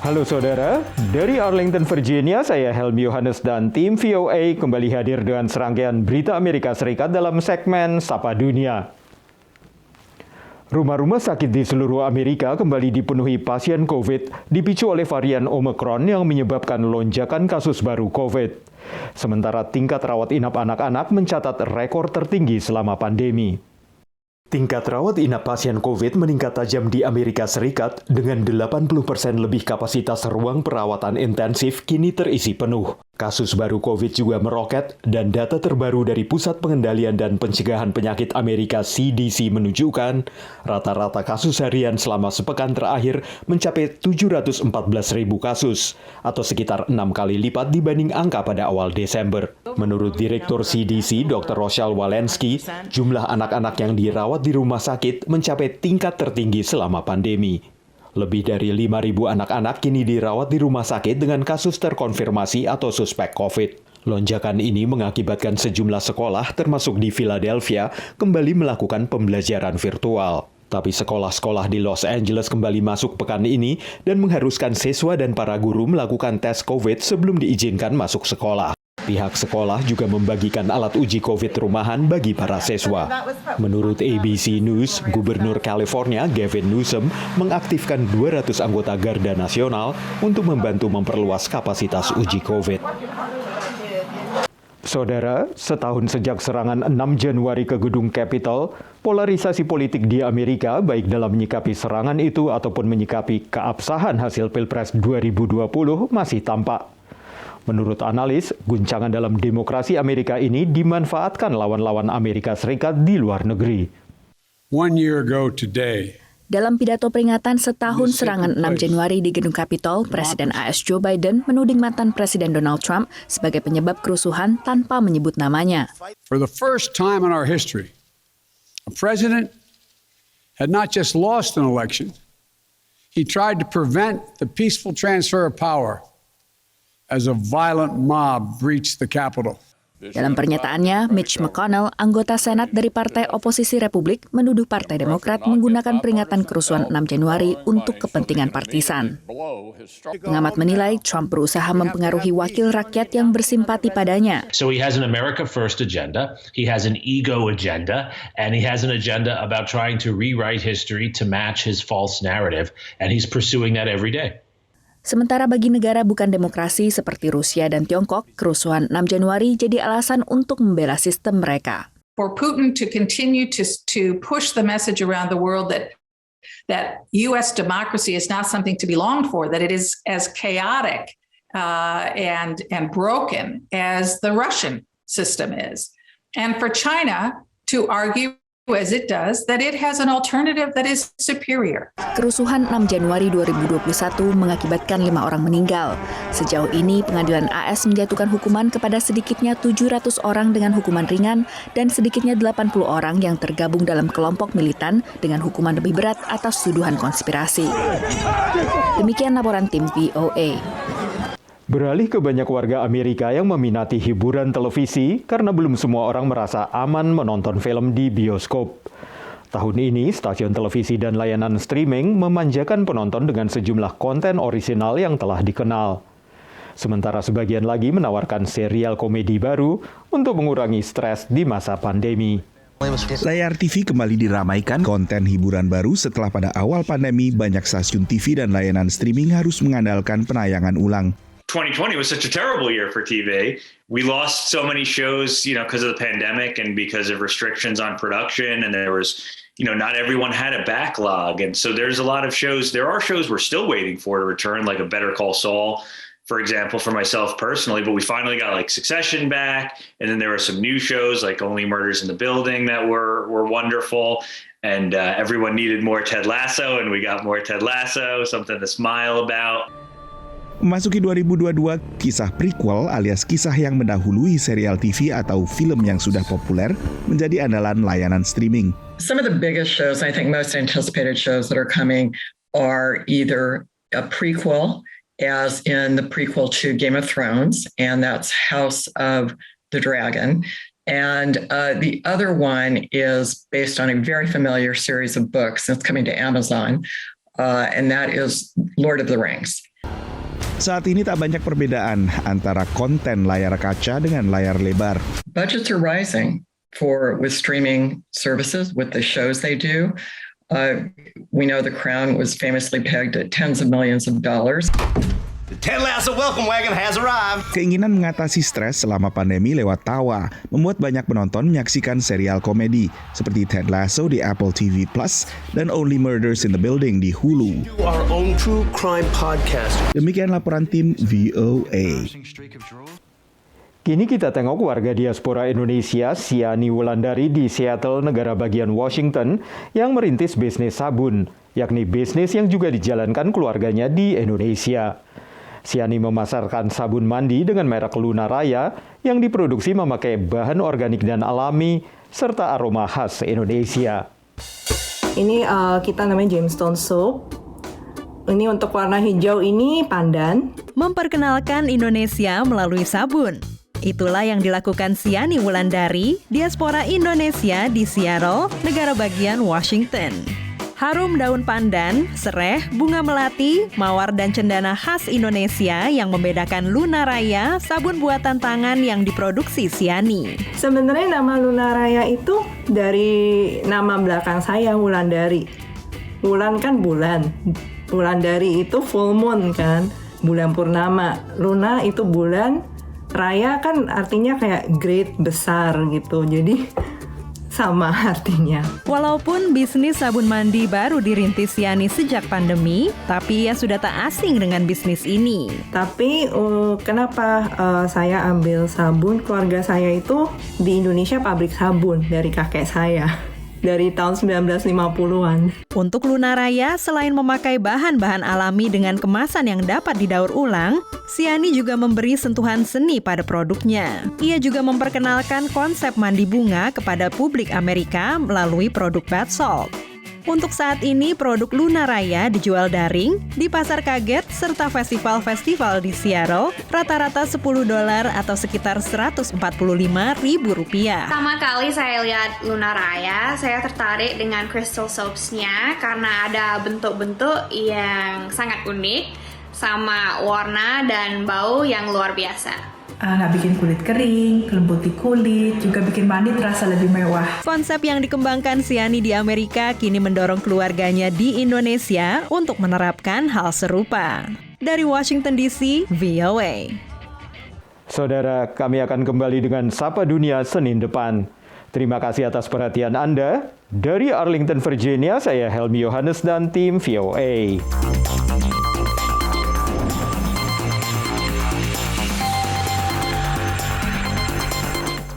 Halo saudara, dari Arlington, Virginia, saya Helmi Yohanes dan tim VOA kembali hadir dengan serangkaian berita Amerika Serikat dalam segmen Sapa Dunia. Rumah-rumah sakit di seluruh Amerika kembali dipenuhi pasien COVID dipicu oleh varian Omicron yang menyebabkan lonjakan kasus baru COVID. Sementara tingkat rawat inap anak-anak mencatat rekor tertinggi selama pandemi. Tingkat rawat inap pasien COVID meningkat tajam di Amerika Serikat dengan 80% lebih kapasitas ruang perawatan intensif kini terisi penuh. Kasus baru COVID juga meroket dan data terbaru dari Pusat Pengendalian dan Pencegahan Penyakit Amerika CDC menunjukkan rata-rata kasus harian selama sepekan terakhir mencapai 714.000 kasus atau sekitar 6 kali lipat dibanding angka pada awal Desember. Menurut Direktur CDC Dr. Rochelle Walensky, jumlah anak-anak yang dirawat di rumah sakit mencapai tingkat tertinggi selama pandemi. Lebih dari 5.000 anak-anak kini dirawat di rumah sakit dengan kasus terkonfirmasi atau suspek COVID. Lonjakan ini mengakibatkan sejumlah sekolah, termasuk di Philadelphia, kembali melakukan pembelajaran virtual. Tapi sekolah-sekolah di Los Angeles kembali masuk pekan ini dan mengharuskan siswa dan para guru melakukan tes COVID sebelum diizinkan masuk sekolah. Pihak sekolah juga membagikan alat uji COVID rumahan bagi para siswa. Menurut ABC News, Gubernur California Gavin Newsom mengaktifkan 200 anggota Garda Nasional untuk membantu memperluas kapasitas uji COVID. Saudara, setahun sejak serangan 6 Januari ke gedung Capitol, polarisasi politik di Amerika baik dalam menyikapi serangan itu ataupun menyikapi keabsahan hasil Pilpres 2020 masih tampak. Menurut analis, guncangan dalam demokrasi Amerika ini dimanfaatkan lawan-lawan Amerika Serikat di luar negeri. 1 year ago today, dalam pidato peringatan setahun serangan 6 Januari di Gedung Capitol, Presiden AS Joe Biden menuding mantan Presiden Donald Trump sebagai penyebab kerusuhan tanpa menyebut namanya. For the first time in our history, a president had not just lost an election, he tried to prevent the peaceful transfer of power as a violent mob breached the Capitol. Dalam pernyataannya, Mitch McConnell, anggota Senat dari Partai Oposisi Republik, menuduh Partai Demokrat menggunakan peringatan kerusuhan 6 Januari untuk kepentingan partisan. Pengamat menilai Trump berusaha mempengaruhi wakil rakyat yang bersimpati padanya. So he has an America First agenda, he has an ego agenda, and he has an agenda about trying to rewrite history to match his false narrative, and he's pursuing that every day. Sementara bagi negara bukan demokrasi seperti Rusia dan Tiongkok, kerusuhan 6 Januari jadi alasan untuk membela sistem mereka. For Putin to continue to push the message around the world that U.S. democracy is not something to be longed for, that it is as chaotic and broken as the Russian system is. And for China to argue as it does, that it has an alternative that is superior. Kerusuhan 6 Januari 2021 mengakibatkan 5 orang meninggal. Sejauh ini, pengadilan AS menjatuhkan hukuman kepada sedikitnya 700 orang dengan hukuman ringan dan sedikitnya 80 orang yang tergabung dalam kelompok militan dengan hukuman lebih berat atas tuduhan konspirasi. Demikian laporan tim VOA. Beralih ke banyak warga Amerika yang meminati hiburan televisi karena belum semua orang merasa aman menonton film di bioskop. Tahun ini, stasiun televisi dan layanan streaming memanjakan penonton dengan sejumlah konten orisinal yang telah dikenal. Sementara sebagian lagi menawarkan serial komedi baru untuk mengurangi stres di masa pandemi. Layar TV kembali diramaikan konten hiburan baru setelah pada awal pandemi banyak stasiun TV dan layanan streaming harus mengandalkan penayangan ulang. 2020 was such a terrible year for TV. We lost so many shows, because of the pandemic and because of restrictions on production. And there was, not everyone had a backlog. And so there's a lot of shows. There are shows we're still waiting for to return, like a Better Call Saul, for example, for myself personally. But we finally got like Succession back. And then there were some new shows like Only Murders in the Building that were wonderful. And everyone needed more Ted Lasso, and we got more Ted Lasso, something to smile about. Memasuki 2022, kisah prequel alias kisah yang mendahului serial TV atau film yang sudah populer menjadi andalan layanan streaming. Some of the biggest shows, I think most anticipated shows that are coming are either a prequel, as in the prequel to Game of Thrones, and that's House of the Dragon. And the other one is based on a very familiar series of books that's coming to Amazon, and that is Lord of the Rings. Saat ini tak banyak perbedaan antara konten layar kaca dengan layar lebar. Budgets are rising with streaming services, with the shows they do. We know The Crown was famously pegged at tens of millions of dollars. The Ted Lasso welcome wagon has arrived. Keinginan mengatasi stres selama pandemi lewat tawa membuat banyak penonton menyaksikan serial komedi seperti Ted Lasso di Apple TV Plus dan Only Murders in the Building di Hulu. Our own true crime podcast. Demikian laporan tim VOA. Kini kita tengok warga diaspora Indonesia, Siani Wulandari di Seattle, negara bagian Washington, yang merintis bisnis sabun, yakni bisnis yang juga dijalankan keluarganya di Indonesia. Siani memasarkan sabun mandi dengan merek Luna Raya yang diproduksi memakai bahan organik dan alami serta aroma khas Indonesia. Ini kita namanya Gemstone Soap. Ini untuk warna hijau ini pandan. Memperkenalkan Indonesia melalui sabun. Itulah yang dilakukan Siani Wulandari, diaspora Indonesia di Seattle, negara bagian Washington. Harum daun pandan, sereh, bunga melati, mawar dan cendana khas Indonesia yang membedakan Luna Raya, sabun buatan tangan yang diproduksi Siani. Sebenarnya nama Luna Raya itu dari nama belakang saya, Wulandari. Wulan kan bulan. Wulandari itu full moon kan, bulan purnama. Luna itu bulan, Raya kan artinya kayak great, besar gitu. Jadi sama artinya. Walaupun bisnis sabun mandi baru dirintis Siani sejak pandemi, tapi ia sudah tak asing dengan bisnis ini. Tapi kenapa saya ambil sabun? Keluarga saya itu di Indonesia pabrik sabun dari kakek saya. Dari tahun 1950-an. Untuk Luna Raya, selain memakai bahan-bahan alami dengan kemasan yang dapat didaur ulang, Siani juga memberi sentuhan seni pada produknya. Ia juga memperkenalkan konsep mandi bunga kepada publik Amerika melalui produk bath salt. Untuk saat ini, produk Luna Raya dijual daring di pasar kaget serta festival-festival di Seattle, rata-rata $10 atau sekitar Rp145.000. Pertama kali saya lihat Luna Raya, saya tertarik dengan crystal soaps-nya karena ada bentuk-bentuk yang sangat unik, sama warna dan bau yang luar biasa. Nggak bikin kulit kering, lembuti kulit, juga bikin mandi terasa lebih mewah. Konsep yang dikembangkan Siani di Amerika kini mendorong keluarganya di Indonesia untuk menerapkan hal serupa. Dari Washington DC, VOA. Saudara, kami akan kembali dengan Sapa Dunia Senin depan. Terima kasih atas perhatian Anda. Dari Arlington, Virginia, saya Helmi Yohanes dan tim VOA.